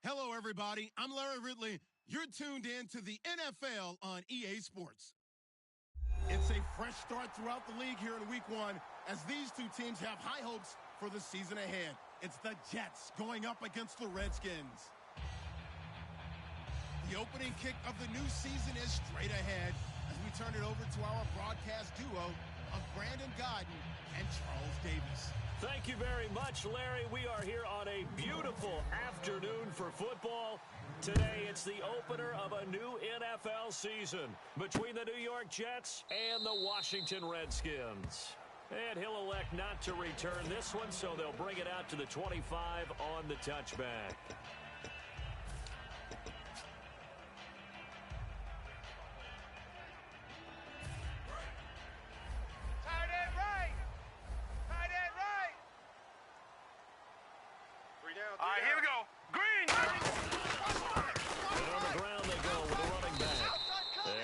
Hello, everybody. I'm Larry Ridley. You're tuned in to the NFL on EA Sports. It's a fresh start throughout the league here in Week 1 as these two teams have high hopes for the season ahead. It's the Jets going up against the Redskins. The opening kick of the new season is straight ahead as we turn it over to our broadcast duo of Brandon Godden and Charles Davis. Thank you very much, Larry. We are here on a beautiful afternoon for football. Today, it's the opener of a new NFL season between the New York Jets and the Washington Redskins. And he'll elect not to return this one, so they'll bring it out to the 25 on the touchback. All right, here we go. Green! And on the ground they go with the running back.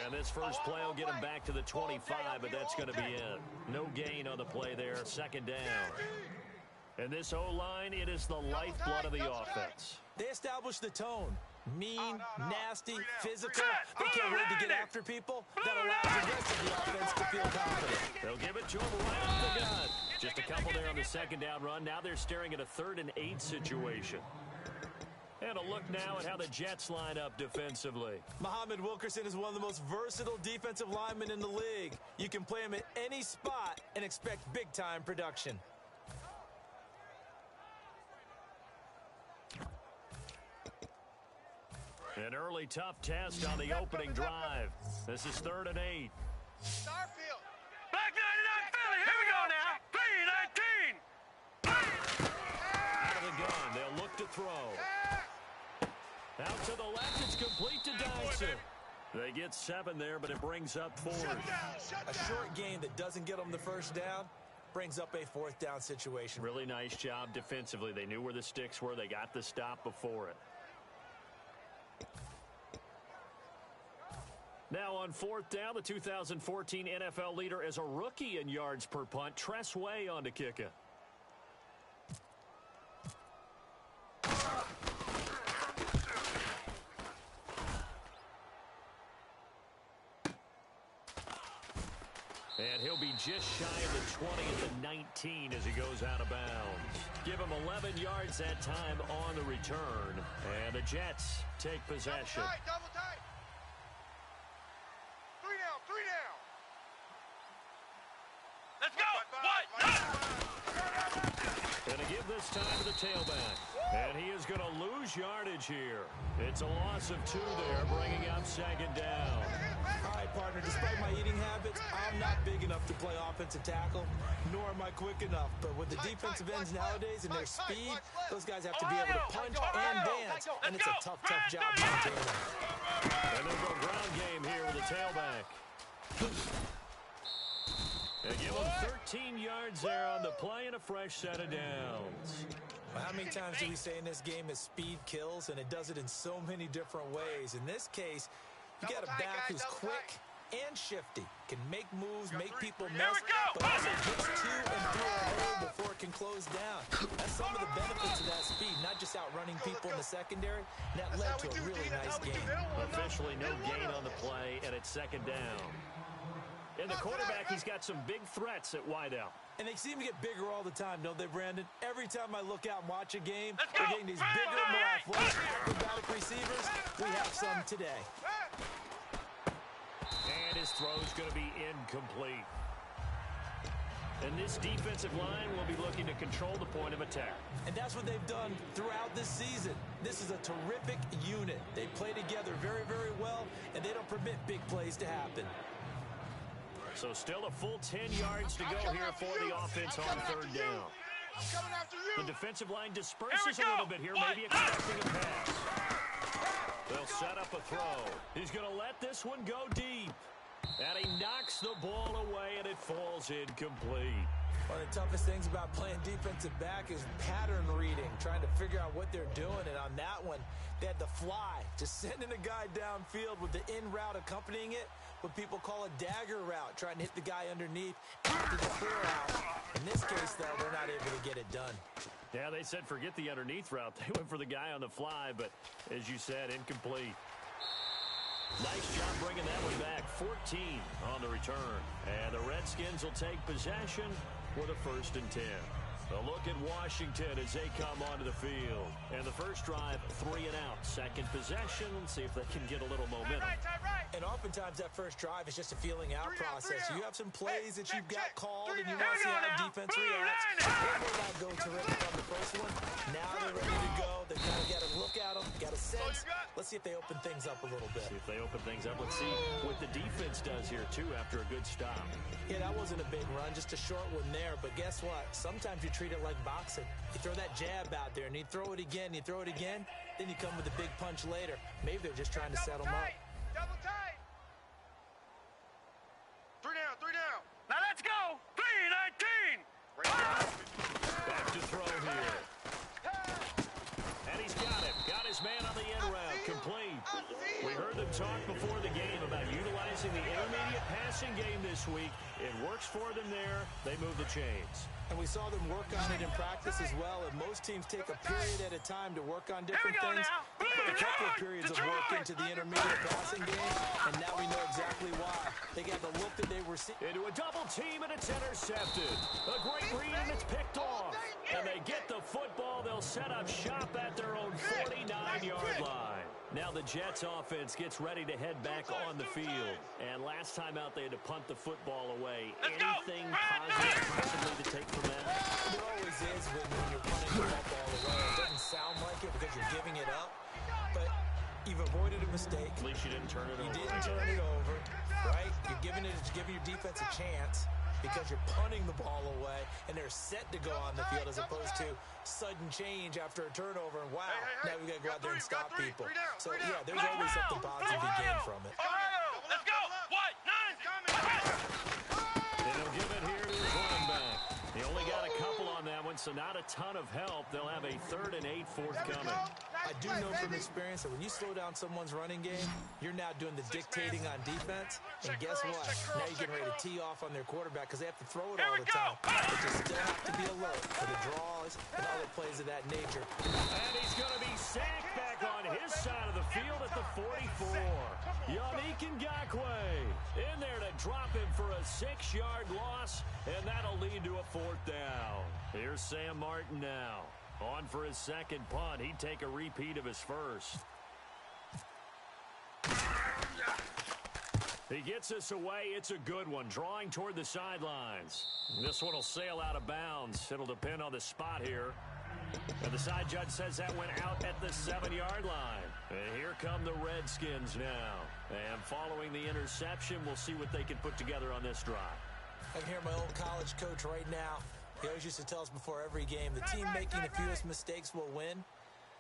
And this first play will get him back to the 25, but that's going to be it. No gain on the play there, second down. And this O-line, it is the lifeblood of the offense. They established the tone. Mean, nasty, physical. They can't wait to get after people. That allows the rest of the offense to feel confident. They'll give it to him right up the gut. Just a couple there on the second down run. Now they're staring at a 3rd and 8 situation. And a look now at how the Jets line up defensively. Muhammad Wilkerson is one of the most versatile defensive linemen in the league. You can play him at any spot and expect big-time production. An early tough test on the opening drive. This is 3rd and 8. Starfield. Black 99 Philly. Here we go now. 3-19. Out of the gun. They'll look to throw. Out to the left. It's complete to Dyson. They get 7 there, but it brings up 4. A short game that doesn't get them the first down brings up a 4th down situation. Really nice job defensively. They knew where the sticks were. They got the stop before it. Now on 4th down, the 2014 NFL leader as a rookie in yards per punt, Tress Way on to kick it. And he'll be just shy of the 20 at the 19 as he goes out of bounds. Give him 11 yards that time on the return. And the Jets take possession. Double tight. 3 down. Let's go. Going to give this time to the tailback. And he is going to lose yardage here. It's a loss of 2 there, bringing up 2nd down. All right, partner, despite my eating habits, I'm not big enough to play offensive tackle, nor am I quick enough. But with the defensive ends nowadays and their speed, those guys have to be able to punch and dance, and it's a tough job to maintain. And they'll go ground game here with the tailback. They give him 13 yards there on the play and a fresh set of downs. Well, how many times do we say in this game is speed kills, and it does it in so many different ways. In this case, you got a back who's quick and shifty, can make moves, make people miss, but also gets to and through a hole before it can close down. That's some of the benefits of that speed, not just outrunning people in the secondary. And that led to a really nice game. Officially no gain on the play, and it's 2nd down. And the quarterback, he's got some big threats at wideout. And they seem to get bigger all the time, don't they, Brandon? Every time I look out and watch a game, we're getting these bigger, more athletic, acrobatic receivers. We have some today. And his throw's going to be incomplete. And this defensive line will be looking to control the point of attack. And that's what they've done throughout this season. This is a terrific unit. They play together very, very well, and they don't permit big plays to happen. So still a full 10 yards to go here for the offense on 3rd down. The defensive line disperses a little bit here, maybe expecting a pass. They'll set up a throw. He's going to let this one go deep. And he knocks the ball away, and it falls incomplete. One of the toughest things about playing defensive back is pattern reading, trying to figure out what they're doing. And on that one, they had the fly, just sending a guy downfield with the in route accompanying it, what people call a dagger route, trying to hit the guy underneath after the clear out. In this case, though, they're not able to get it done. Yeah, they said forget the underneath route. They went for the guy on the fly, but as you said, incomplete. Nice job bringing that one back. 14 on the return. And the Redskins will take possession with a 1st and 10. A look at Washington as they come onto the field. And the first drive, 3 and out. Second possession, see if they can get a little momentum. And oftentimes that first drive is just a feeling out process. You have some plays that you've got called and you want to see how defense reacts. They did not go terrific on the first one. Now they're ready to go. They've kind of got to look at them, got a sense. Let's see if they open things up a little bit. See if they open things up. Let's see what the defense does here, too, after a good stop. Yeah, that wasn't a big run, just a short one there. But guess what? Sometimes you treat it like boxing. You throw that jab out there, and you throw it again, then you come with a big punch later. Maybe they're just trying to set them up. Double tight. 3 down. Now let's go. 3-19. Back to throw here. And he's got it. Got his man on the end route. Complete. We heard them talk before the game about utilizing the intermediate passing game this week. It works for them there. They move the chains. And we saw them work on it in practice as well. And most teams take a period at a time to work on different things. They put a couple of periods of work into the intermediate passing game, and now we know exactly why. They got the look that they were seeing. Into a double team, and it's intercepted. A great read, and it's picked off. And they get the football. They'll set up shop at their own 49-yard line. Now the Jets offense gets ready to head back on the field. And last time out, they had to punt the football away. Anything positive possibly to take from that? There always is when you're punting the football away. It doesn't sound like it because you're giving it up, but you've avoided a mistake. At least you didn't turn it over. You didn't turn it over, right? You're giving your defense a chance because you're punting the ball away, and they're set to go on the field as opposed to sudden change after a turnover, and wow, now we've got to go out there and stop people. So, yeah, there's always something positive to gain from it. Let's go. What? 9. And he'll give it here to his running back. He only got a couple on that one, so not a ton of help. They'll have a 3rd and 8 forthcoming. I do know from experience that when you slow down someone's running game, you're now doing the dictating on defense. And guess what? Now you're getting ready to tee off on their quarterback because they have to throw it all the time. But you still have to be alert for the draws and other plays of that nature. And he's going to be sacked back on his side of the field at the 44. Yannick Ngakoue in there to drop him for a 6-yard loss, and that'll lead to a 4th down. Here's Sam Martin now. On for his second punt. He'd take a repeat of his first. He gets us away. It's a good one. Drawing toward the sidelines. This one will sail out of bounds. It'll depend on the spot here. And the side judge says that went out at the 7-yard line. And here come the Redskins now. And following the interception, we'll see what they can put together on this drive. I can hear my old college coach right now. He always used to tell us before every game, the team making the fewest mistakes will win.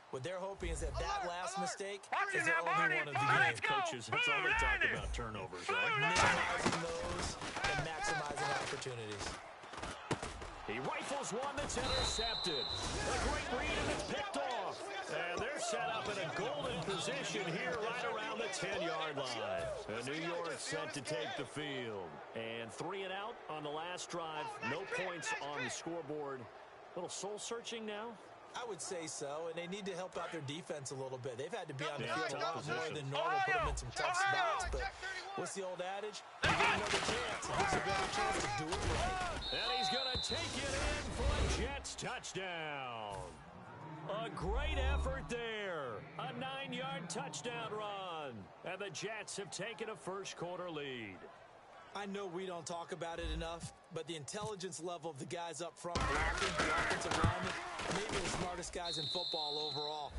What they're hoping is that last mistake is their only one of the game. Coaches, that's all they talk about, turnovers, right? Minimizing those and maximizing opportunities. He rifles one that's intercepted. A great read, and it's picked off. And they're set up in a golden position here right around the 10-yard line. And New York set to take the field. And 3 and out on the last drive. No points on the scoreboard. A little soul-searching now? I would say so, and they need to help out their defense a little bit. They've had to be on the field a lot more than normal, put them in some tough spots. But what's the old adage? You get another chance. It gives you a better chance to do it right. And he's going to take it in for a Jets touchdown. A great effort there. A 9-yard touchdown run. And the Jets have taken a first-quarter lead. I know we don't talk about it enough, but the intelligence level of the guys up front blocking, the offensive linemen, maybe the smartest guys in football overall.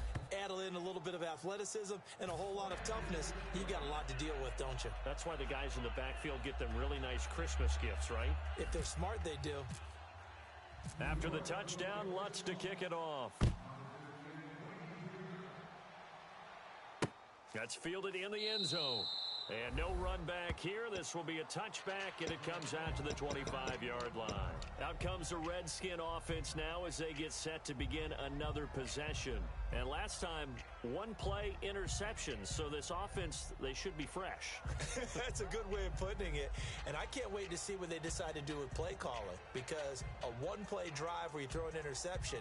Add in a little bit of athleticism and a whole lot of toughness, you got a lot to deal with, don't you? That's why the guys in the backfield get them really nice Christmas gifts, right? If they're smart, they do. After the touchdown, Lutz to kick it off. That's fielded in the end zone. And no run back here. This will be a touchback, and it comes out to the 25-yard line. Out comes the Redskin offense now as they get set to begin another possession. And last time, one play interception. So this offense, they should be fresh. That's a good way of putting it. And I can't wait to see what they decide to do with play calling. Because a one-play drive where you throw an interception,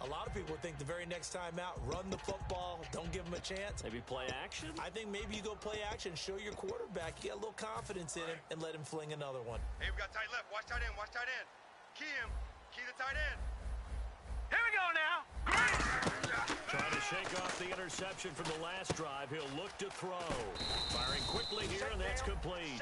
a lot of people think the very next time out, run the football, don't give them a chance. Maybe play action? I think maybe you go play action, show your quarterback, you get a little confidence in him, and let him fling another one. Hey, we got tight left. Watch tight end. Watch tight end. Key him. Key the tight end. Here we go now. Trying to shake off the interception from the last drive. He'll look to throw. Firing quickly here, and that's complete.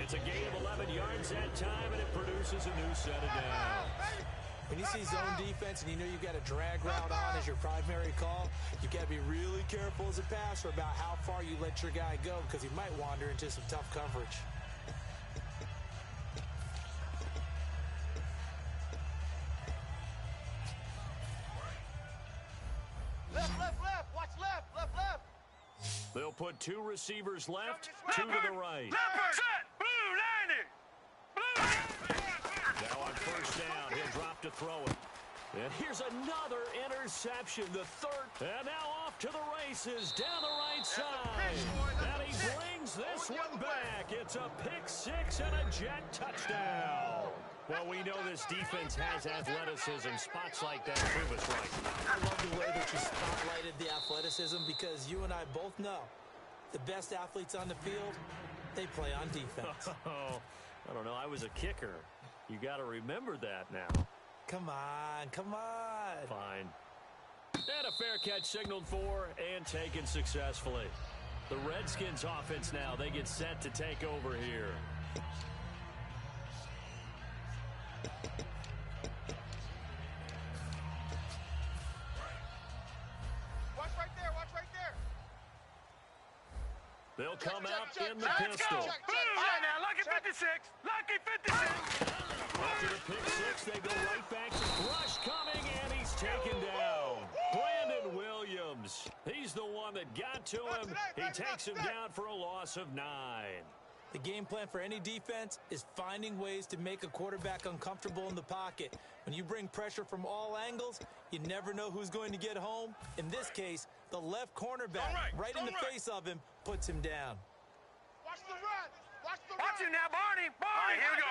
It's a gain of 11 yards that time, and it produces a new set of downs. When you see zone defense and you know you've got a drag route on as your primary call, you've got to be really careful as a passer about how far you let your guy go because he might wander into some tough coverage. Left, left, left. Watch left, left, left. They'll put two receivers left, two to the right. Leopard, set, blue, 90. Blue. Now on first down, he'll drop to throw it. And here's another interception, the third. And now off to the races down the right side. And he brings this one back. It's a pick six and a Jet touchdown. Well, we know this defense has athleticism. Spots like that prove us right. I love the way that you spotlighted the athleticism because you and I both know the best athletes on the field, they play on defense. Oh, I don't know. I was a kicker. You got to remember that now. Come on, come on. Fine. And a fair catch signaled for and taken successfully. The Redskins offense now, they get set to take over here. Watch right there, watch right there. They'll come out in the Let's pistol. go. All right, now, lucky 56. Lucky 56. After the pick six, they go right back to Rush coming, and he's taken down. Brandon Williams. He's the one that got to him. He takes him down for a loss of 9. The game plan for any defense is finding ways to make a quarterback uncomfortable in the pocket. When you bring pressure from all angles, you never know who's going to get home. In this case, the left cornerback, right in the face of him, puts him down. Watch the run. Watch him now, Barney. Barney. Here we go.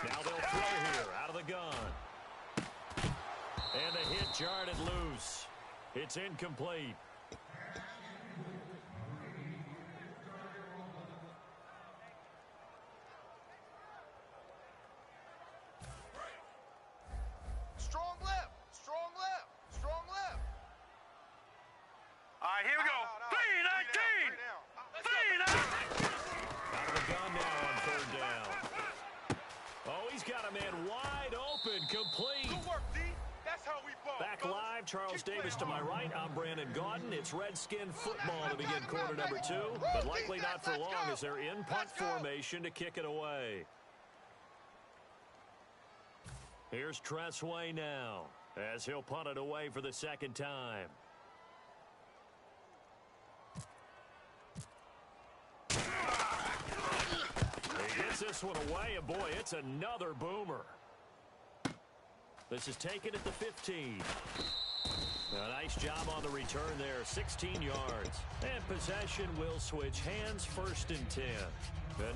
Now they'll throw here out of the gun. And the hit jarred it loose. It's incomplete. Strong left. Strong left. Strong left. All right, here we go. 3-19. 3-19. Out of the gun now on third down. Oh, he's got a man wide open, complete. Good work, D. That's how we ball. Back live, Charles Davis to my right. I'm Brandon Gaudin. It's Redskin football to begin quarter number 2, but likely not for long as they're in punt formation to kick it away. Here's Tressway now as he'll punt it away for the second time. He gets this one away, and boy, it's another boomer. This is taken at the 15. A nice job on the return there, 16 yards. And possession will switch hands, first and 10.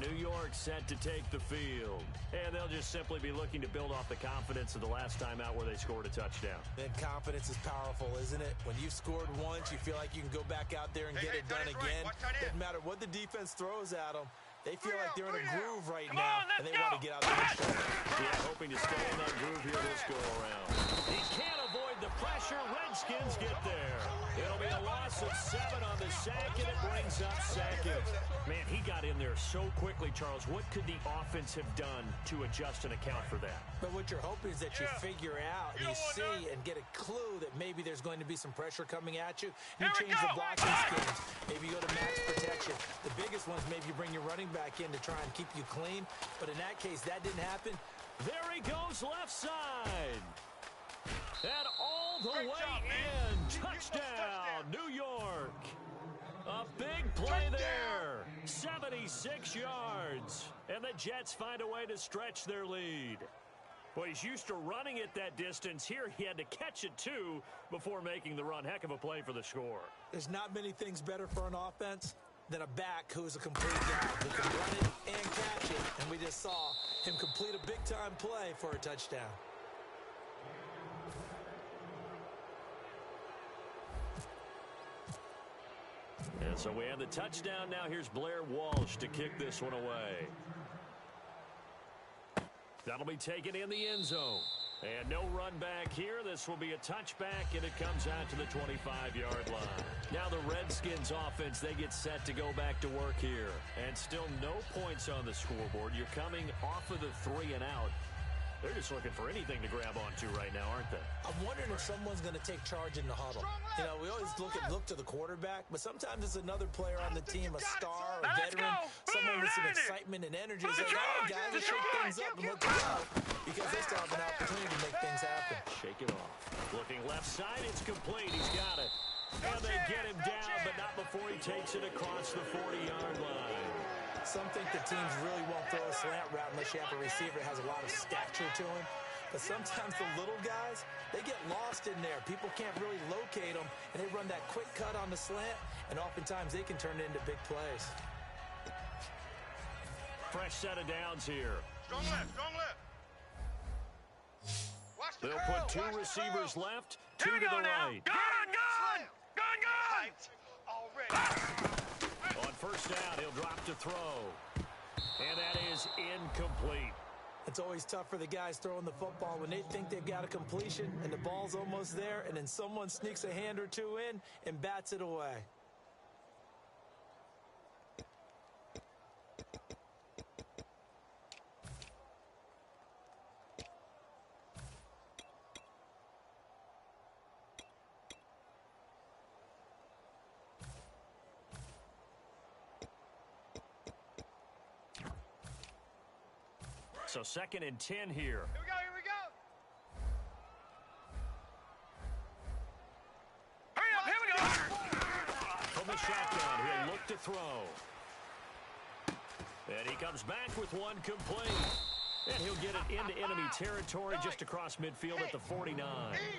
New York set to take the field. And they'll just simply be looking to build off the confidence of the last time out where they scored a touchdown. And confidence is powerful, isn't it? When you've scored once, you feel like you can go back out there and get it done again. Doesn't matter what the defense throws at them. They feel like they're in a groove right now, and they want to get out there and show it. Yeah, hoping to stay in that groove here this go-around. He can't avoid the pressure. Redskins get there. It'll be a loss of 7 on the sack, and it brings up second. Man, he got in there so quickly, Charles. What could the offense have done to adjust and account for that? But what you're hoping is that you figure out, you see, and get a clue that maybe there's going to be some pressure coming at you. You change the blocking schemes. Maybe you go to max protection. The biggest one's maybe you bring your running back in to try and keep you clean. But in that case, that didn't happen. There he goes left side. And all the way in. Touchdown, New York. A big play there. 76 yards. And the Jets find a way to stretch their lead. Well, he's used to running it that distance. Here he had to catch it, too, before making the run. Heck of a play for the score. There's not many things better for an offense than a back who's a complete guy who can run it and catch it. And we just saw him complete a big-time play for a touchdown. And so we have the touchdown. Now here's Blair Walsh to kick this one away. That'll be taken in the end zone. And no run back here. This will be a touchback, and it comes out to the 25-yard line. Now the Redskins offense, they get set to go back to work here. And still no points on the scoreboard. You're coming off of the 3 and out. They're just looking for anything to grab onto right now, aren't they? I'm wondering if someone's going to take charge in the huddle. You know, we always look to the quarterback, but sometimes it's another player on the team, a star, a veteran, someone with some excitement and energy. It's like, oh, guys, let's shake things up and let's go, because they still have an opportunity to make things happen. Shake it off. Looking left side, it's complete. He's got it. And they get him down, but not before he takes it across the 40-yard line. Some think the teams really won't throw a slant route unless you have a receiver that has a lot of stature to him. But sometimes the little guys, they get lost in there. People can't really locate them, and they run that quick cut on the slant, and oftentimes they can turn it into big plays. Fresh set of downs here. Strong left, strong left. Watch the They'll curl, put 2 watch the receivers curl. left, 2 to the right. Gun! Already. On first down, he'll drop to throw. And that is incomplete. It's always tough for the guys throwing the football when they think they've got a completion and the ball's almost there, and then someone sneaks a hand or two in and bats it away. So 2nd and 10 here. Here we go, here we go. Hurry up, here we go. From the shotgun, he'll look to throw. And he comes back with one complete. And he'll get it into enemy territory just across midfield at the 49.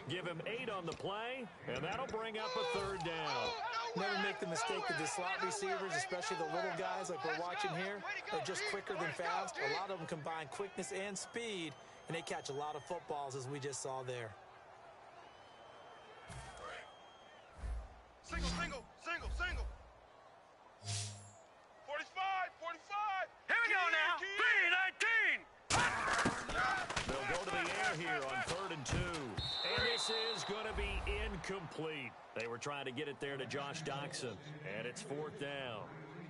Give him 8 on the play, and that'll bring up a 3rd down. Never make the mistake that the slot receivers, especially the little guys like we're watching here, are just quicker than fast. A lot of them combine quickness and speed, and they catch a lot of footballs, as we just saw there. Single, single, single, single. 45, 45. Here we go now. 319. They'll go to the air here on 3rd and 2. And this is going to be incomplete. They were trying to get it there to Josh Doxson. And it's 4th down.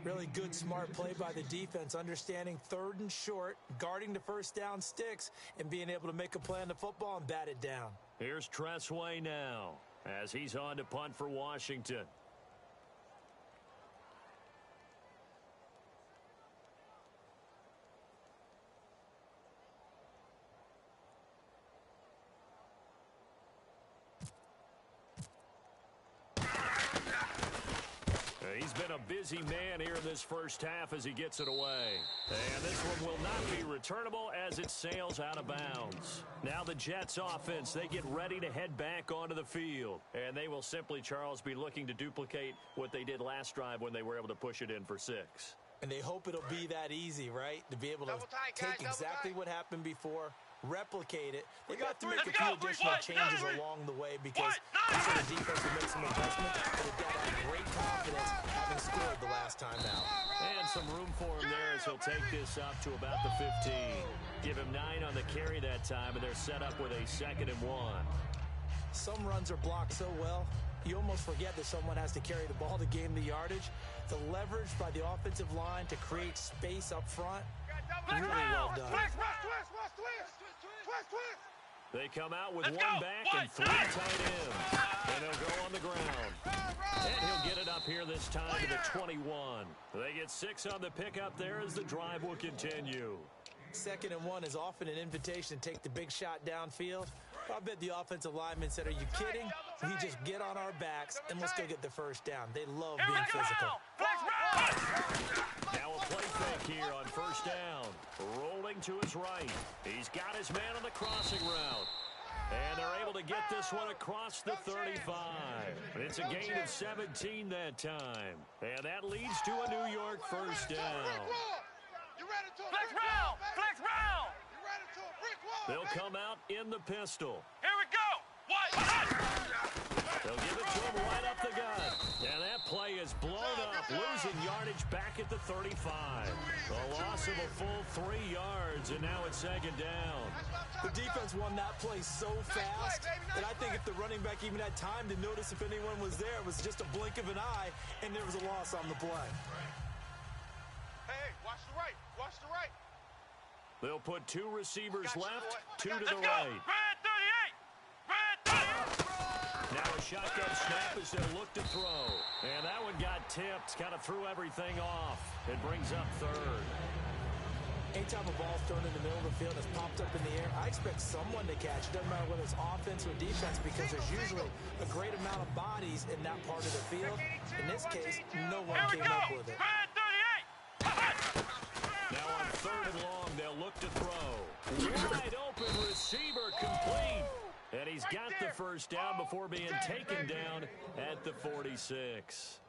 Really good, smart play by the defense, understanding 3rd and short, guarding the first down sticks, and being able to make a play on the football and bat it down. Here's Tressway now as he's on to punt for Washington. He's been a busy man here in this first half as he gets it away. And this one will not be returnable as it sails out of bounds. Now the Jets offense, they get ready to head back onto the field. And they will simply, Charles, be looking to duplicate what they did last drive when they were able to push it in for 6. And they hope it'll be that easy, right? To be able to take exactly what happened before, replicate it. They've got to make a few additional changes along the way because I'm sure the defense will make some adjustments, but they've got to have great confidence having scored the last time out. And some room for him there as he'll take this up to about the 15. Give him 9 on the carry that time, and they're set up with a 2nd and 1. Some runs are blocked so well, you almost forget that someone has to carry the ball to gain the yardage. The leverage by the offensive line to create space up front, really well done. They come out with 1 back and 3 tight ends. And they'll go on the ground. And he'll get it up here this time to the 21. They get 6 on the pickup there as the drive will continue. 2nd and 1 is often an invitation to take the big shot downfield. I bet the offensive linemen said, are you kidding? We just get on our backs and let's go get the first down. They love being physical. Now a little play fake here on first down. Rolling to his right. He's got his man on the crossing route. And they're able to get this one across the 35. It's a gain of 17 that time. And that leads to a New York first down. Flex round! Flex round! They'll come out in the pistol. Here we go! They'll give it to him right up the gut. And that play is blown up, losing yardage back at the 35. A loss of a full 3 yards, and now it's second down. The defense won that play so fast that I think if the running back even had time to notice if anyone was there, it was just a blink of an eye, and there was a loss on the play. Hey, watch the right. Watch the right. They'll put 2 receivers left, 2 to the Let's go. right. Red 38! Red 38! Now a shotgun snap as they look to throw. And that one got tipped, kind of threw everything off. It brings up third. Anytime a ball's thrown in the middle of the field that's popped up in the air, I expect someone to catch it. Doesn't matter whether it's offense or defense, because there's usually a great amount of bodies in that part of the field. In this case, no one came up with it. Red 38! Now on third and long, they'll look to throw. Wide open receiver complete. And he's got the first down before being taken down at the 46.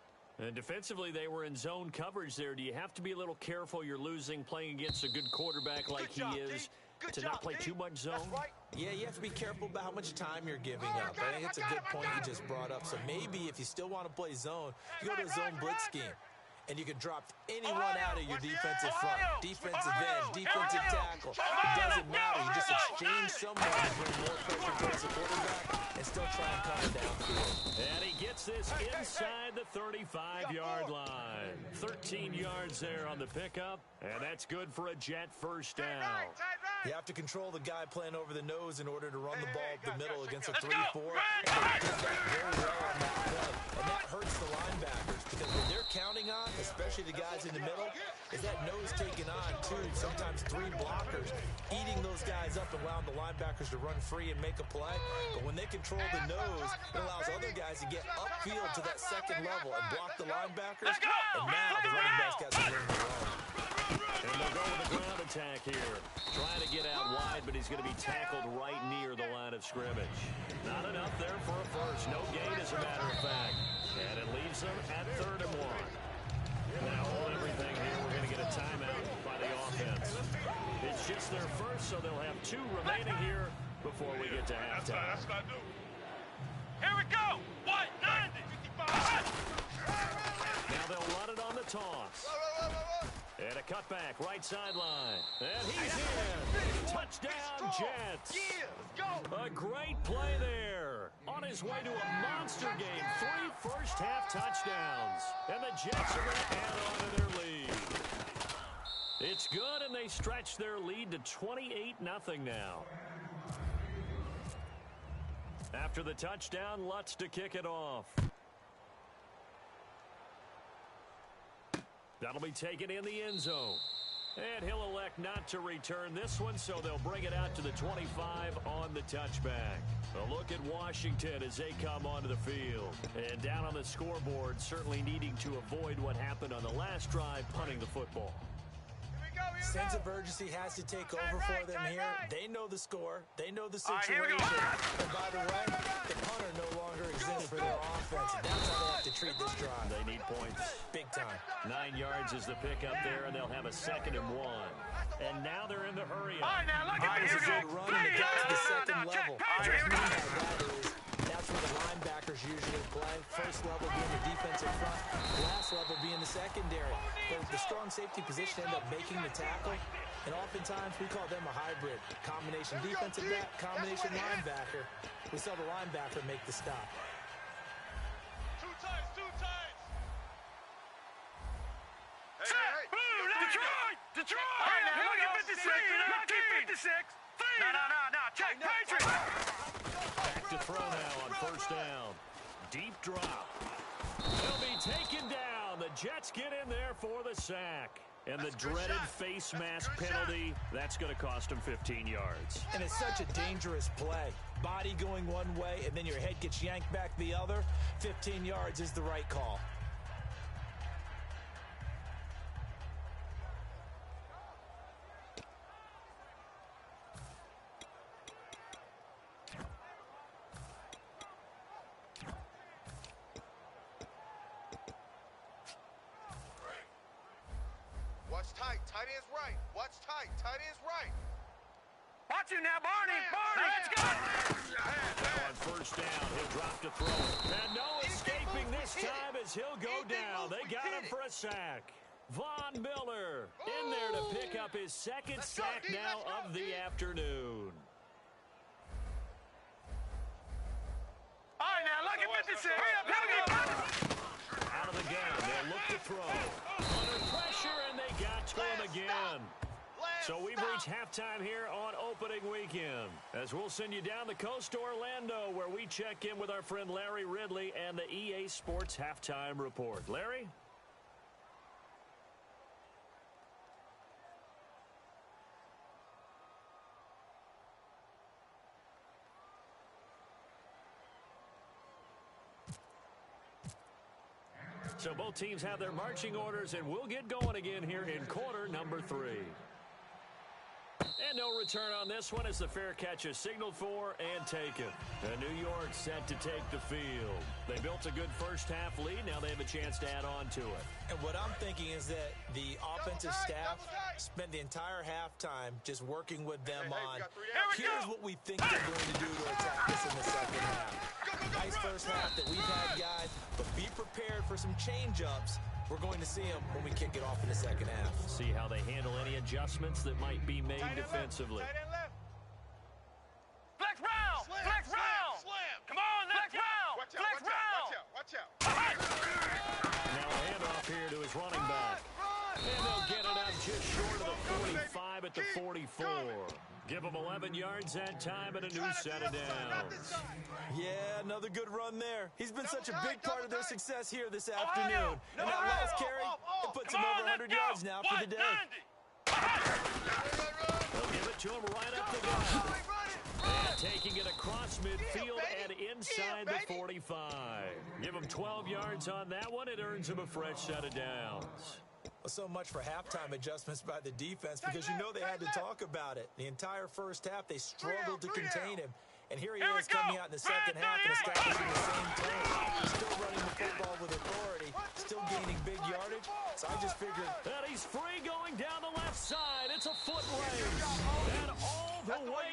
And defensively, they were in zone coverage there. Do you have to be a little careful? You're losing playing against a good quarterback like he is to not play too much zone? Yeah, you have to be careful about how much time you're giving up. I think it's a good point you just brought up. So maybe if you still want to play zone, you go to a zone blitz scheme. And you can drop anyone out of your defensive front. Defensive end, defensive tackle. It doesn't matter. You just exchange someone to bring more pressure towards the quarterback and still try and cut it downfield. And he gets this inside the 35-yard line. 13 yards there on the pickup, and that's good for a Jet first down. You have to control the guy playing over the nose in order to run the ball up the middle against a 3-4. And they did that very well on that play. And that hurts the linebackers because what they're counting on, especially the guys in the middle, is that nose taking on 2, sometimes 3 blockers, eating those guys up and allowing the linebackers to run free and make a play. But when they control the nose, it allows other guys to get upfield to that second level and block the linebackers. And now the running back's got some room to run. And they'll go with a ground attack here. Trying to get out wide, but he's going to be tackled right near the line of scrimmage. Not enough there for a first. No gain, as a matter of fact. And it leaves them at 3rd and 1. Now, hold everything here. We're going to get a timeout by the offense. It's just their first, so they'll have 2 remaining here before we get to halftime. That's what I do. Here we go. What? 90. 55. Now they'll run it on the toss. And a cutback, right sideline. And he's in. Touchdown, Jets. Yeah, let's go. A great play there. On his way to a monster game. 3 first-half touchdowns. And the Jets are going to add on to their lead. It's good, and they stretch their lead to 28-0 now. After the touchdown, Lutz to kick it off. That'll be taken in the end zone. And he'll elect not to return this one, so they'll bring it out to the 25 on the touchback. A look at Washington as they come onto the field. And down on the scoreboard, certainly needing to avoid what happened on the last drive, punting the football. Sense of urgency has to take over for them here. They know the score. They know the right, here situation. we go. And by the way, the punter no longer exists for their offense. And that's how they have to treat this drive. They need points. Big time. 9 yards is the pickup there, and they'll have a 2nd and 1. And now they're in the hurry up. All right, now look at That me. was a Here we good go. run, and it got to the second level. Check. What Here we I go. mean by that is that's where the linebackers usually play. First level being the defensive front, last level being the secondary. But the strong safety position end up making the tackle. And oftentimes we call them a hybrid. Combination defensive back, combination linebacker. We saw the linebacker make the stop. 2 times. Detroit! All right, now look at 56. Look at 56. No. Check. Patriot. Back to throw now on first down. Deep drop. He'll be taken down. The Jets get in there for the sack. And the dreaded face mask penalty, that's going to cost him 15 yards. And it's such a dangerous play. Body going one way, and then your head gets yanked back the other. 15 yards is the right call. Tight end's right. Watch tight. Tight end's right. Watch him now, Barney. Barney, let's go. Now on first down, he'll drop to throw. And no escaping this time as he'll go down. They got him for a sack. Von Miller in there to pick up his second sack now of the afternoon. All right, now, look at 56. Hurry up, Out of the gun, they'll look to throw. Under pressure, and they got to him again. So we've reached halftime here on opening weekend, as we'll send you down the coast to Orlando, where we check in with our friend Larry Ridley and the EA Sports Halftime Report. Larry? So both teams have their marching orders, and we'll get going again here in quarter number 3. And no return on this one as the fair catch is signaled for and taken. And New York set to take the field. They built a good first-half lead. Now they have a chance to add on to it. And what I'm thinking is that the offensive staff spent the entire halftime just working with them on, here's what we think they're going to do to attack this in the second half. Nice first half that we've had, guys, but be prepared for some change-ups. We're going to see them when we kick it off in the second half. See how they handle any adjustments that might be made defensively. Flex round! Flex round! Come on, flex round! Flex round! Watch out. Now a handoff here to his running back. And they'll get it up just short of the 45 at the 44. Give them 11 yards that time and a new set of downs. Yeah, another good run there. He's been such a big part of their success here this afternoon. And that last carry, it puts him over 100 yards now for the day. They'll give it to him right up the gut. And taking it across midfield and inside the 45. Give him 12 yards on that one. It earns him a fresh set of downs. So much for halftime adjustments by the defense, because you know they had to talk about it. The entire first half, they struggled to contain him. And here he is coming out in the second half and establishing the same tone. Still running the football with authority, still gaining big yardage. So I just figured that he's free going down the left side. It's a foot race. And all the way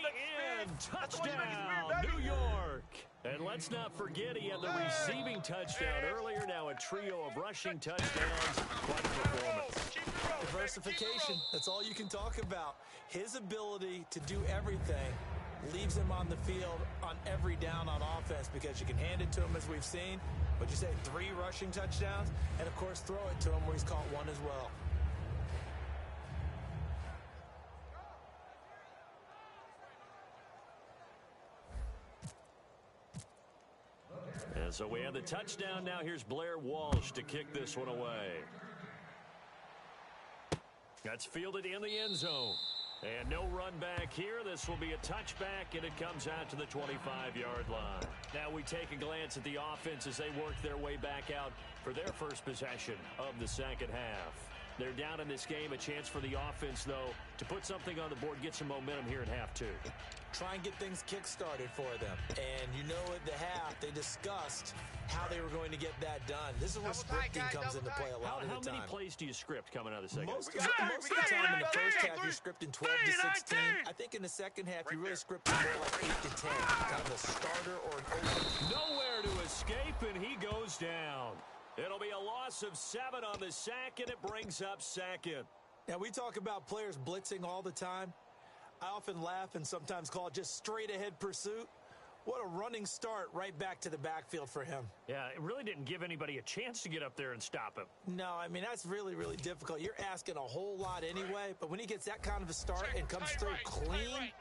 in. Touchdown, New York. And let's not forget he had the receiving touchdown earlier. Now a trio of rushing touchdowns. Quite a performance. Diversification. That's all you can talk about. His ability to do everything leaves him on the field on every down on offense, because you can hand it to him, as we've seen. But you say 3 rushing touchdowns, and of course throw it to him where he's caught 1 as well. And so we have the touchdown. Now here's Blair Walsh to kick this one away. That's fielded in the end zone. And no run back here. This will be a touchback, and it comes out to the 25-yard line. Now we take a glance at the offense as they work their way back out for their first possession of the second half. They're down in this game. A chance for the offense, though, to put something on the board, get some momentum here in half 2. Try and get things kick-started for them. And you know at the half, they discussed how they were going to get that done. This is where scripting comes into play a lot of the time. How many plays do you script coming out of the second? Most of the time in the first half, you're scripting 12 to 16. I think in the second half, you really scripting more like 8 to 10. Kind of a starter or an opener. Nowhere to escape, and he goes down. It'll be a loss of 7 on the sack, and it brings up second. Now, we talk about players blitzing all the time. I often laugh and sometimes call it just straight-ahead pursuit. What a running start right back to the backfield for him. Yeah, it really didn't give anybody a chance to get up there and stop him. No, I mean, that's really, really difficult. You're asking a whole lot anyway, but when he gets that kind of a start and comes through clean,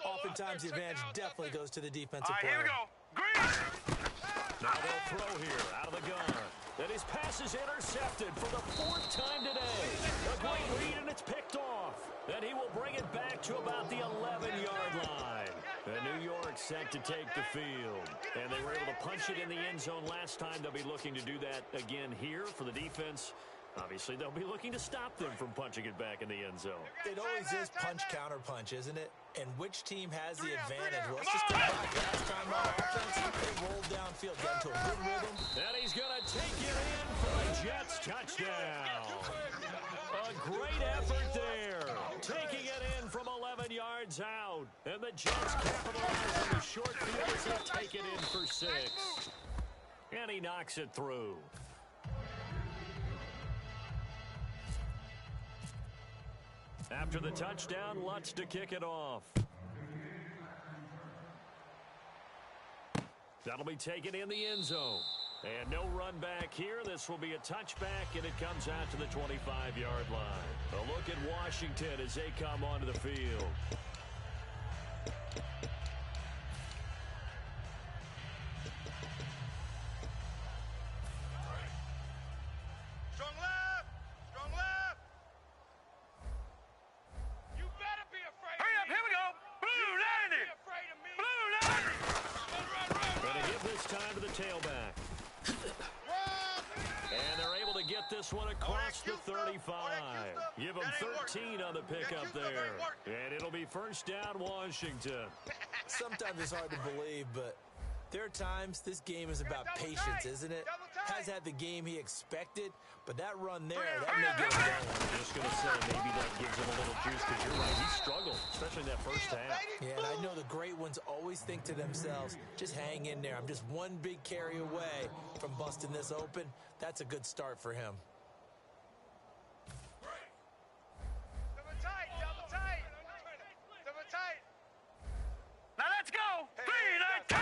oftentimes the advantage definitely goes to the defensive player. Here we go. Green! Now they'll throw here out of the gun. And his pass is intercepted for the 4th time today. A great read, and it's picked off. And he will bring it back to about the 11-yard line. And New York set to take the field. And they were able to punch it in the end zone last time. They'll be looking to do that again here for the defense. Obviously, they'll be looking to stop them from punching it back in the end zone. It always is punch-counter-punch, isn't it? And which team has the advantage? Well, let's just go back. Last time on offense, they rolled downfield, got into a good rhythm. And he's going to take it in for a Jets touchdown. A A great effort there. Taking it in from 11 yards out. And the Jets capitalize on the short field as they take it in for 6. And he knocks it through. After the touchdown, Lutz to kick it off. That'll be taken in the end zone. And no run back here. This will be a touchback, and it comes out to the 25-yard line. A look at Washington as they come onto the field. Strong left! Strong left! You better be afraid Hurry of up, me! here we go! Blue landing! Be afraid of me! Blue landing! Going to give this time to the tailback. And they're able to get this one across the 35. Give them 13 on the pickup there. And it'll be first down, Washington. Sometimes it's hard to believe, but there are times this game is about patience, isn't it? Has had the game he expected, but that run there, that may get him going. Just going to say, maybe that gives him a little juice, because you're right, he struggled, especially in that first half. Yeah, and I know the great ones always think to themselves, just hang in there. I'm just one big carry away from busting this open. That's a good start for him. Double tight! Double tight! Double tight! Now let's go! 3, 9, 10!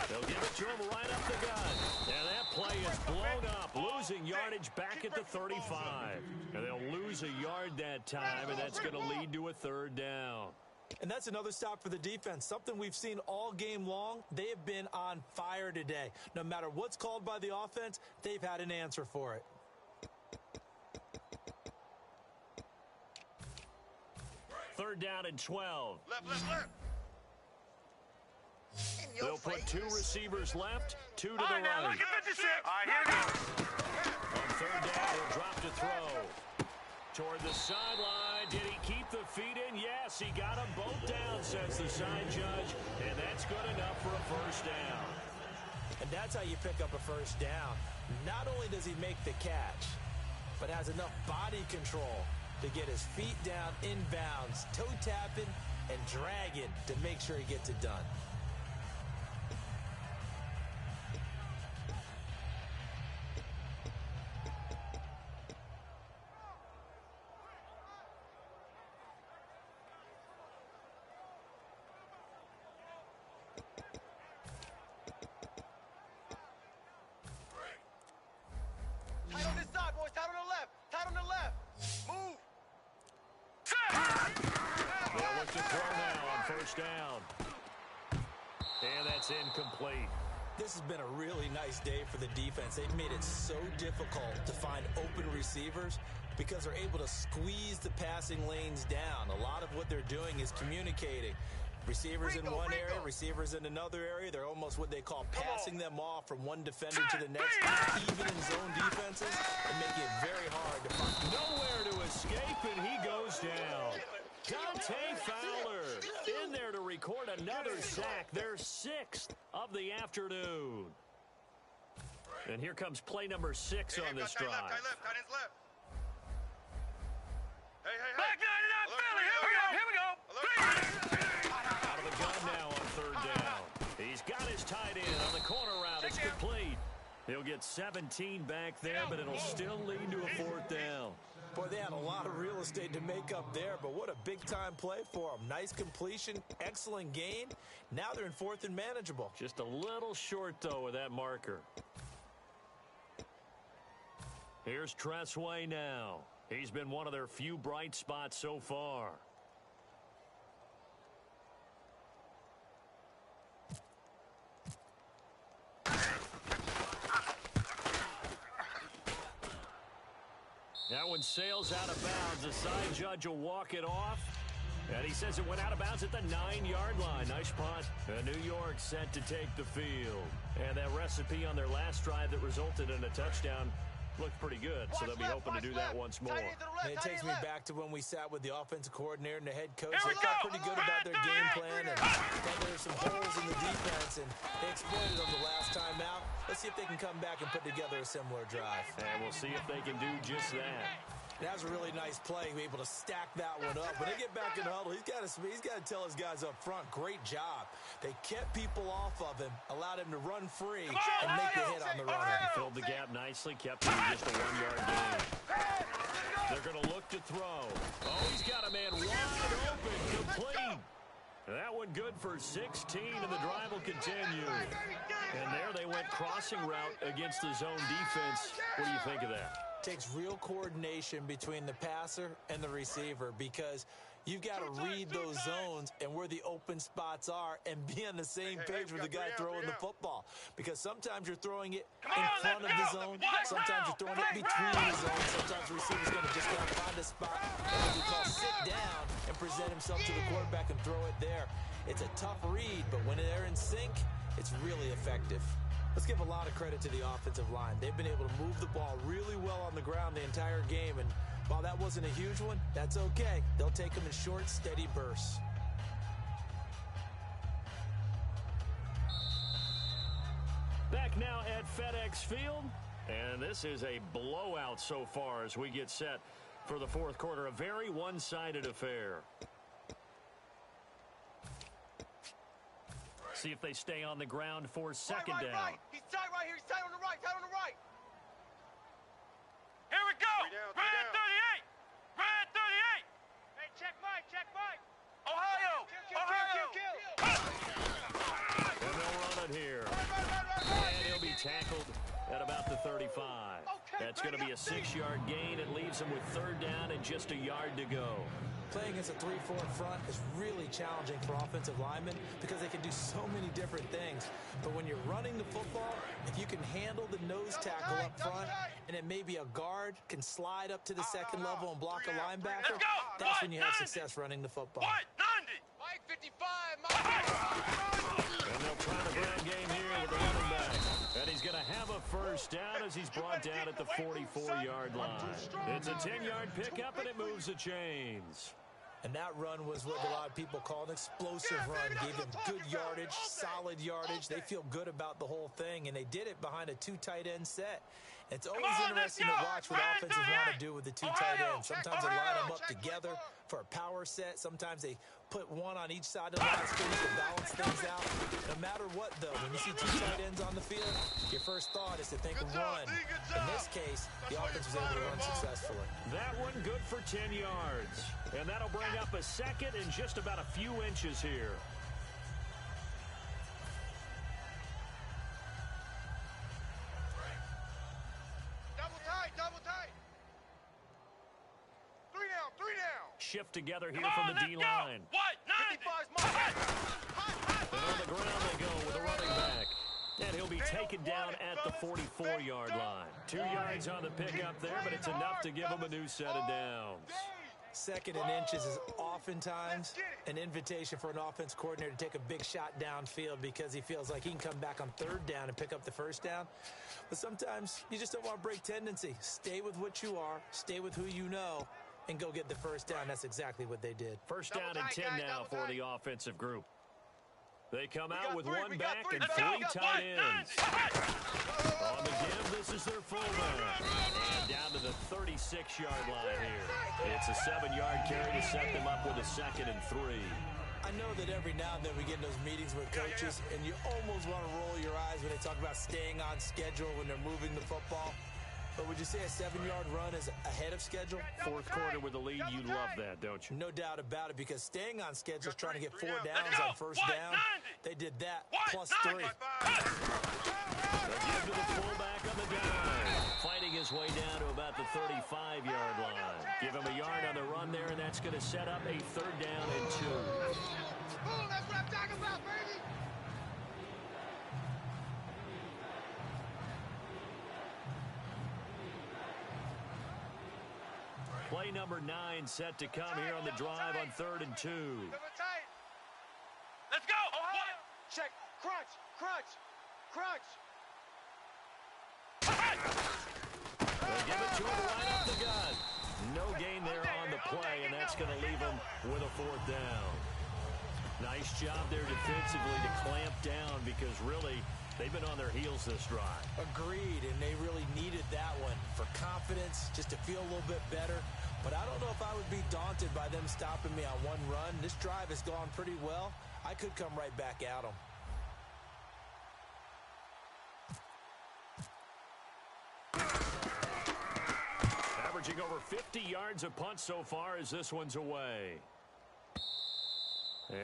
They'll give it to him right up the gut. And that play is blown up, losing yardage back at the 35. And they'll lose a yard that time, and that's going to lead to a third down. And that's another stop for the defense, something we've seen all game long. They have been on fire today. No matter what's called by the offense, they've had an answer for it. Third down and 12. Left, left, left! They'll put 2 receivers left, 2 to the All right, now right. look at 56! All right, here we go! On third down, he'll drop to throw. Toward the sideline. Did he keep the feet in? Yes, he got them both down, says the side judge. And that's good enough for a first down. And that's how you pick up a first down. Not only does he make the catch, but has enough body control to get his feet down inbounds, toe tapping and dragging to make sure he gets it done. Tight on this side, boys! Tight on the left! Tight on the left! Move! They'll look to throw now on first down. And that's incomplete. This has been a really nice day for the defense. They've made it so difficult to find open receivers because they're able to squeeze the passing lanes down. A lot of what they're doing is communicating. Receivers in one area, receivers in another area. They're almost what they call passing them off from one defender to the next, even in zone defenses, and making it very hard to find. Nowhere to escape, and he goes down. Dante Fowler in there to record another sack, their 6th of the afternoon. And here comes play number 6 on this drive. Tight left, tight ends left. Hey, hey, hey! Back 99, Philly! Here we go! Out of the gun now on third down. He's got his tight end on the corner route. It's complete. He'll get 17 back there, but it'll still lead to a fourth down. Boy, they had a lot of real estate to make up there, but what a big-time play for them. Nice completion, excellent gain. Now they're in fourth and manageable. Just a little short, though, with that marker. Here's Tressway now. He's been one of their few bright spots so far. That one sails out of bounds. The side judge will walk it off. And he says it went out of bounds at the 9-yard line. Nice punt. New York set to take the field. And that recipe on their last drive that resulted in a touchdown looked pretty good. So they'll be hoping to do that once more. And it takes me back to when we sat with the offensive coordinator and the head coach. Here we They go. felt pretty good about their game plan, and that there were some holes in the defense, and they exploited them the last time out. Let's see if they can come back and put together a similar drive. And we'll see if they can do just that. That was a really nice play, able to stack that one up. When they get back in the huddle, he's got to tell his guys up front, great job. They kept people off of him, allowed him to run free, and make the hit on the runner. He filled the gap nicely, kept it just a 1-yard gain. They're going to look to throw. Oh, he's got a man wide open, complete. That one good for 16, and the drive will continue. And there they went crossing route against the zone defense. What do you think of that? Takes real coordination between the passer and the receiver because you've got to read those zones and where the open spots are and be on the same page with the guy throwing the football. Because sometimes you're throwing it in front of the zone. Sometimes you're throwing it between the zones. Sometimes the receiver's going to just find a spot and what we call sit down and present himself to the quarterback and throw it there. It's a tough read, but when they're in sync, it's really effective. Let's give a lot of credit to the offensive line. They've been able to move the ball really well on the ground the entire game, and while that wasn't a huge one, that's okay. They'll take them in short, steady bursts. Back now at FedEx Field, and this is a blowout so far as we get set for the fourth quarter. A very one-sided affair. See if they stay on the ground for second down. Right. He's tight right here. He's tight on the right. Tight on the right. Here we go. Red 38. Red 38. Hey, check Mike. Check Mike. Ohio. Kill. And they'll run it here. And he'll be tackled at about the 35. That's going to be a 6-yard gain. It leaves him with third down and just a yard to go. Playing against a 3-4 front is really challenging for offensive linemen because they can do so many different things. But when you're running the football, if you can handle the nose tackle up front, and then maybe a guard can slide up to the second level and block a linebacker, that's when you have success running the football. What? 90. Mike 55. Mike. And they'll try the ground game here with the running back. And he's going to have a first down as he's brought down at the 44-yard line. It's a 10-yard pickup, and it moves the chains. And that run was what a lot of people call an explosive run. Gave them good yardage, solid yardage. They feel good about the whole thing, and they did it behind a 2 tight end set. It's always interesting to watch what offenses want to do with the 2 tight ends. Sometimes they line them up together for a power set. Sometimes they put one on each side of the line to balance things out. No matter what, though, when you see 2 tight ends on the field, your first thought is to think run. In this case, the offense was able to run successfully. That one good for 10 yards. And that'll bring up a second and just about a few inches here. Double tight. 3 down. Shift together here from the D-line. What? 90. And on the ground they go with a running back. And he'll be taken down at the 44-yard line. 2 yards on the pickup there, but it's enough to give him a new set of downs. Second and inches is oftentimes an invitation for an offense coordinator to take a big shot downfield because he feels like he can come back on third down and pick up the first down. But sometimes you just don't want to break tendency. Stay with what you are, stay with who you know, and go get the first down. That's exactly what they did. First down and 10 now for the offensive group. They come out with one back and 3 tight ends. On the give, this is their fullback. And down to the 36-yard line here. It's a 7-yard carry to set them up with a 2nd and 3. I know that every now and then we get in those meetings with coaches, and you almost want to roll your eyes when they talk about staying on schedule when they're moving the football. But would you say a 7-yard run is ahead of schedule? Fourth quarter with the lead, you love that, don't you? No doubt about it, because staying on schedule is trying to get 4 downs on first down. They did that, plus 3. They give to the fullback on the dive. Fighting his way down to about the 35-yard line. Give him a yard on the run there, and that's going to set up a 3rd down and 2. Boom, that's what I'm talking about, baby. Play number 9 set to come here on the drive on 3rd and 2. Let's go. Ohio. Check. Crunch. They give it to him right up the gut. No gain there on the play, and that's going to leave him with a 4th down. Nice job there defensively to clamp down because really They've been on their heels this drive. Agreed, and they really needed that one for confidence, just to feel a little bit better. But I don't know if I would be daunted by them stopping me on one run. This drive has gone pretty well. I could come right back at them. Averaging over 50 yards a punt so far as this one's away.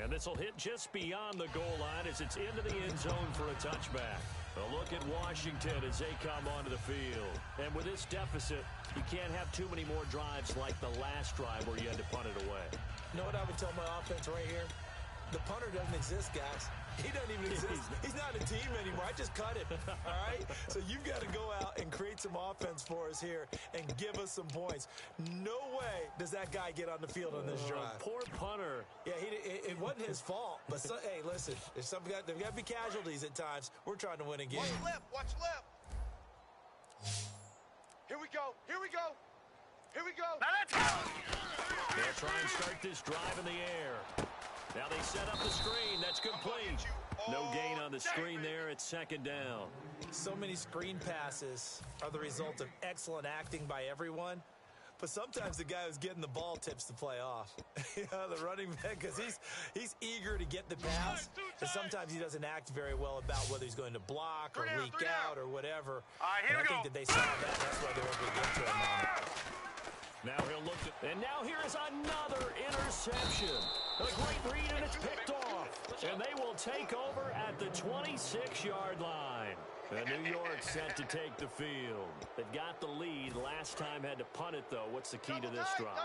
And this will hit just beyond the goal line as it's into the end zone for a touchback. A look at Washington as they come onto the field. And with this deficit, you can't have too many more drives like the last drive where you had to punt it away. You know what I would tell my offense right here? The punter doesn't exist, guys. He doesn't even exist. He's not a team anymore. I just cut him, all right? So you've got to go out and create some offense for us here and give us some points. No way does that guy get on the field on this drive. Poor punter. Yeah, it wasn't his fault. But, hey, listen, there's got to be casualties at times. We're trying to win a game. Watch left, watch left. Here we go, here we go. Here we go. Now let's go. They'll try and start this drive in the air. Now they set up the screen. That's complete. No gain on the screen there. It's second down. So many screen passes are the result of excellent acting by everyone. But sometimes the guy who's getting the ball tips the play off. You know, the running back, because he's eager to get the pass. And sometimes he doesn't act very well about whether he's going to block or leak out or whatever. All right, here we go. I think that they saw that. That's why they were able to get to him on it. Now he'll look at, and now here is another interception. A great read, and it's picked off. And they will take over at the 26-yard line. And New York set to take the field. They've got the lead. Last time had to punt it, though. What's the key to this drive?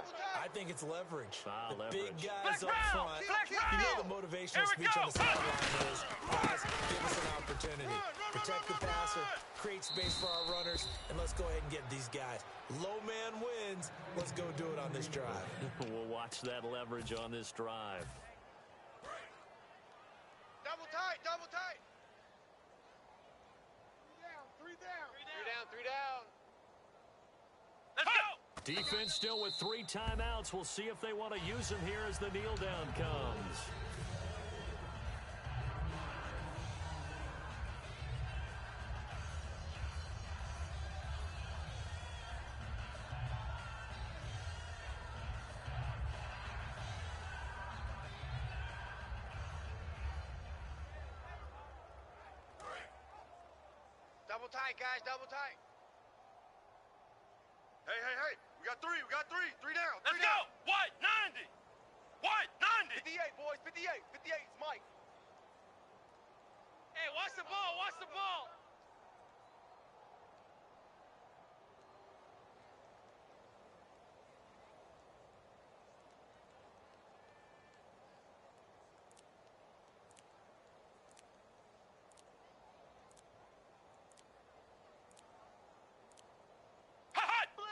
I think it's leverage. The leverage. big guys up front. You know the motivational speech on the sideline is, guys, give us an opportunity. Protect the passer, create space for our runners, and let's go ahead and get these guys. Low man wins. Let's go do it on this drive. We'll watch that leverage on this drive. Double tight, double tight. Three down. Let's go. Defense still with 3 timeouts. We'll see if they want to use them here as the kneel down comes. Double tight, guys, double tight. Hey. We got three. Three down. Let's go. What? 90. What? 90. 58, boys, 58. 58, it's Mike. Hey, watch the ball. Watch the ball.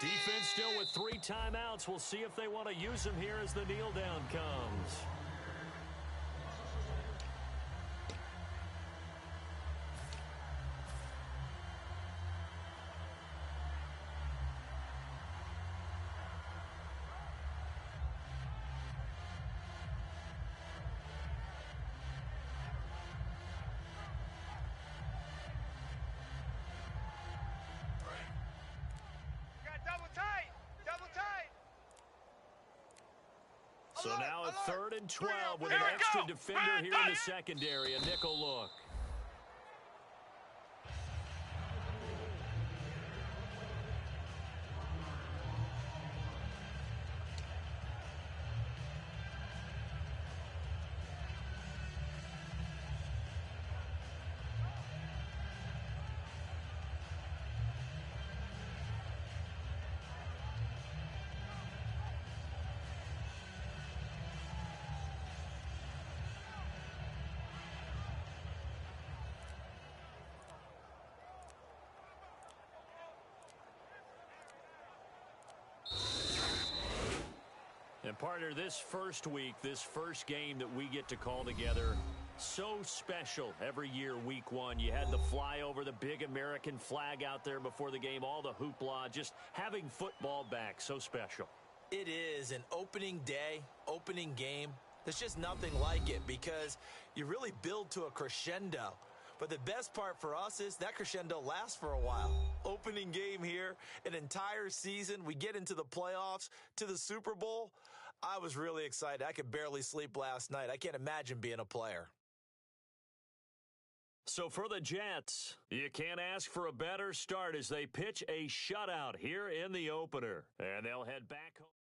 Defense still with 3 timeouts. We'll see if they want to use them here as the kneel down comes. So now a 3rd and 12 with an extra defender here in the secondary, a nickel look. And partner, this first week, this first game that we get to call together, so special every year, week 1. You had the flyover, the big American flag out there before the game, all the hoopla, just having football back, so special. It is an opening day, opening game. There's just nothing like it because you really build to a crescendo. But the best part for us is that crescendo lasts for a while. Opening game here, an entire season, we get into the playoffs, to the Super Bowl. I was really excited. I could barely sleep last night. I can't imagine being a player. So for the Jets, you can't ask for a better start as they pitch a shutout here in the opener. And they'll head back home.